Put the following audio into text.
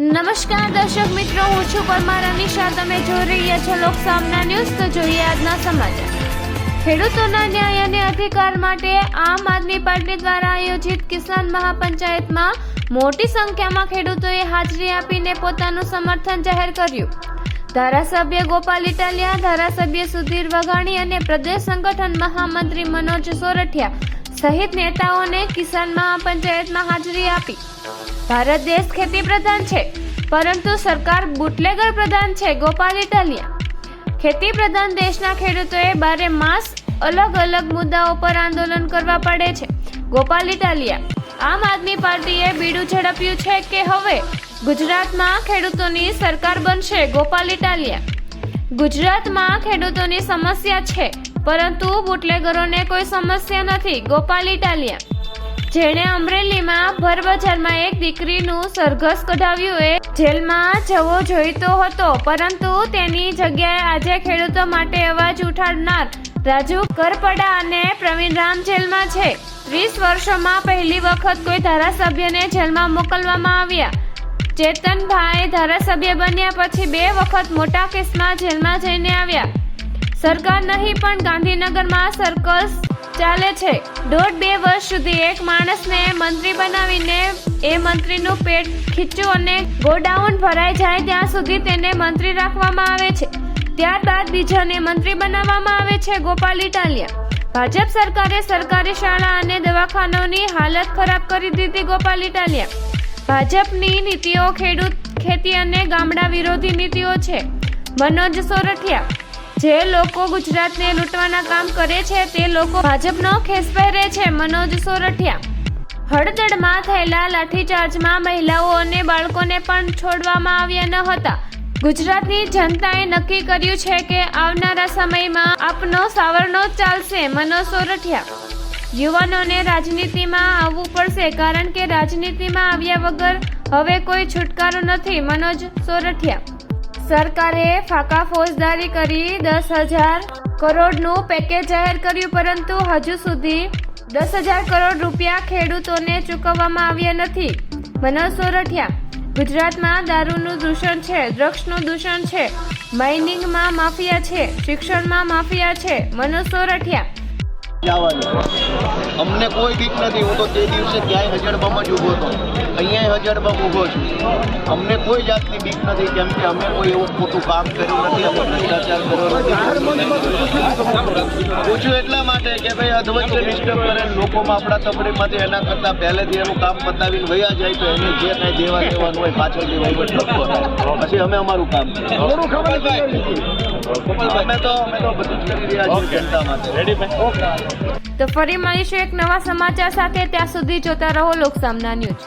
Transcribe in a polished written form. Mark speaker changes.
Speaker 1: નમસ્કાર દર્શક મિત્રો, હું છું પરમાર અનિશા. તમે જોઈ રહ્યા છો લોકસામના ન્યૂઝ. તો જોઈએ આજના સમાચાર. ખેડૂતોના ન્યાય અને અધિકાર માટે આમ આદમી પાર્ટી દ્વારા આયોજિત કિસાન મહાપંચાયતમાં મોટી સંખ્યામાં ખેડૂતોએ હાજરી આપીને પોતાનું સમર્થન જાહેર કર્યું. ધારાસભ્ય ગોપાલ ઇટાલિયા, ધારાસભ્ય સુધીર વઘાણી અને પ્રદેશ સંગઠન મહામંત્રી મનોજ સોરઠિયા સહિત નેતાઓને કિસાન મહાપંચાયતમાં હાજરી આપી. ભારત દેશ ખેતી પ્રધાન છે, પરંતુ સરકાર બુટલેગર પ્રધાન છે. ગોપાલ ઇટાલિયા. ખેતી પ્રધાન દેશના ખેડૂતોએ 12 માસ અલગ અલગ મુદ્દાઓ પર આંદોલન કરવા પડે છે. ગોપાલ ઇટાલિયા. આમ આદમી પાર્ટીએ બીડું ઝડપ્યું છે કે હવે ગુજરાતમાં ખેડૂતોની સરકાર બનશે. ગોપાલ ઇટાલિયા. ગુજરાતમાં ખેડૂતોની સમસ્યા છે, પરંતુ બુટલેગરોને કોઈ સમસ્યા નથી. ગોપાલ ઇટાલિયા. જેણે અમરેલીમાં ભરબજારમાં એક દીકરીનું સરઘસ કઢાવ્યું એ જેલમાં જવો જોઈતો હતો, પરંતુ તેની જગ્યાએ આજે ખેડૂતો માટે અવાજ ઉઠાડનાર રાજુ કરપડા અને પ્રવીણ રામ જેલમાં છે. 30 વર્ષોમાં પહેલી વખત કોઈ ધારાસભ્યને જેલમાં મોકલવામાં આવ્યા. ચેતનભાઈ ધારાસભ્ય બન્યા પછી 2 વખત મોટા કેસમાં જેલમાં જઈને આવ્યા. સરકાર નહીં પણ ગાંધીનગરમાં સર્કસ ચાલે છે. 1.5-2 વર્ષ સુધી એક માણસને મંત્રી બનાવીને એ મંત્રીનું પેટ ખીચું અને ગોડાઉન ભરાઈ જાય ત્યાં સુધી તેને મંત્રી રાખવામાં આવે છે. ત્યારબાદ બીજાને મંત્રી બનાવવામાં આવે છે. ગોપાલ ઇટાલિયા. ભાજપ સરકારે સરકારી શાળા અને દવાખાનાઓની હાલત ખરાબ કરી દીધી. ગોપાલ ઇટાલિયા. ભાજપની નીતિઓ ખેતી અને ગામડા વિરોધી નીતિઓ છે. મનોજ સોરઠિયા. જે લોકો ગુજરાતને લૂંટવાના કામ કરે છે તે લોકો ભાજપનો ખેસ પહેરે છે. મનોજ સોરઠિયા. હળદળમાં થયેલા લાઠીચાર્જમાં મહિલાઓ અને બાળકોને પણ છોડવામાં આવ્યા ન હતા. ગુજરાતની જનતાએ નક્કી કર્યું છે કે આવનારા સમયમાં આપનો સાવરણો ચાલશે. મનોજ સોરઠિયા. યુવાનોને રાજનીતિમાં આવવું પડશે, કારણ કે રાજનીતિમાં આવ્યા વગર હવે કોઈ છુટકારો નથી. મનોજ સોરઠિયા. સરકારે ફાકા ફોજદારી કરી 10,000 કરોડનું પેકેજ જાહેર કર્યું, પરંતુ હજુ સુધી 10,000 કરોડ રૂપિયા ખેડૂતોને ચૂકવવામાં આવ્યા નથી. મનોજ સોરઠિયા. ગુજરાતમાં દારૂનું દૂષણ છે, ડ્રગ્સનું દૂષણ છે, માઇનિંગમાં માફિયા છે, શિક્ષણમાં માફિયા છે. મનોજ સોરઠિયા.
Speaker 2: અમને કોઈ બીક નથી. હું તો તે દિવસે ક્યાંય હજડબામાં જ ઊભો હતો, અહીંયા હજડબામાં ઊભો છું. અમને કોઈ જાતની બીક નથી, કેમ કે અમે કોઈ એવું ખોટું કામ કર્યું નથી, અમે ભ્રષ્ટાચાર કર્યો નથી. પૂછ્યું એટલા માટે કે ભાઈ અધવચ્ચે ડિસ્ટર્બ કરે લોકોમાં આપણા તબડીમાંથી, એના કરતાં પહેલેથી એનું કામ બતાવીને વયા જાય તો એને જે કાંઈ દેવા દેવાનું હોય પાછળથી વહીવટ લખવો થાય, પછી અમે અમારું કામ અમે તો બધું જ કરી રહ્યા છીએ જનતા માટે.
Speaker 1: તો ફરી મળીશું એક નવા સમાચાર સાથે. ત્યાં સુધી જોતા રહો લોકસામના ન્યૂઝ.